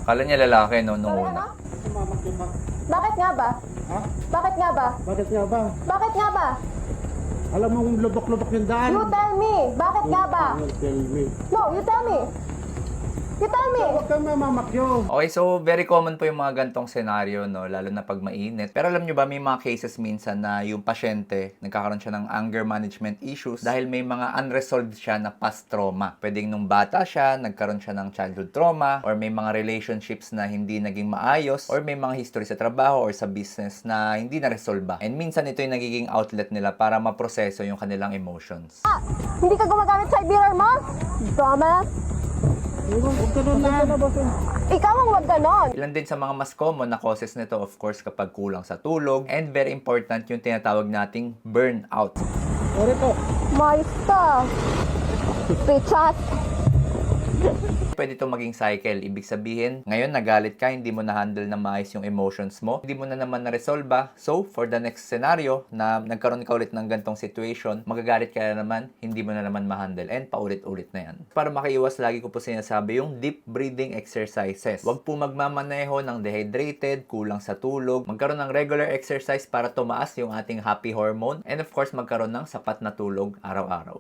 Kala niya lalaki, no, nung Sorry, una. ano? Mamakyamak. Bakit nga ba? Ha? Bakit nga ba? Bakit nga ba? Bakit nga ba? Alam mo kung lubok-lubok yung daan. You tell me. Bakit nga ba? You tell me. No, you tell me. You tell me. Huwag kang mamamakyo. Okay, so very common po yung mga gantong senaryo, no? Lalo na pag mainit. Pero alam nyo ba, may mga cases minsan na yung pasyente, nagkakaroon siya ng anger management issues dahil may mga unresolved siya na past trauma. Pwedeng nung bata siya, nagkaroon siya ng childhood trauma, or may mga relationships na hindi naging maayos, or may mga history sa trabaho or sa business na hindi na-resolve. And minsan ito yung nagiging outlet nila para maproseso yung kanilang emotions. Hindi ka gumagamit sa mirror mo? Dumbass. Huwag ganun na. Ikaw ang wag ganon. Ilan din sa mga mas common na causes nito, of course, kapag kulang sa tulog, and very important yung tinatawag nating burnout. Sorry po. Mais ka. Pichas. Pwede itong maging cycle. Ibig sabihin, ngayon nagalit ka, hindi mo na-handle na maayos yung emotions mo, hindi mo na naman na-resolve ba? So, for the next scenario na nagkaroon ka ulit ng gantong situation, magagalit ka na naman, hindi mo na naman ma-handle, and paulit-ulit na yan. Para makaiwas, lagi ko po sinasabi yung deep breathing exercises. Huwag po magmamaneho ng dehydrated, kulang sa tulog, magkaroon ng regular exercise para tumaas yung ating happy hormone, and of course, magkaroon ng sapat na tulog araw-araw.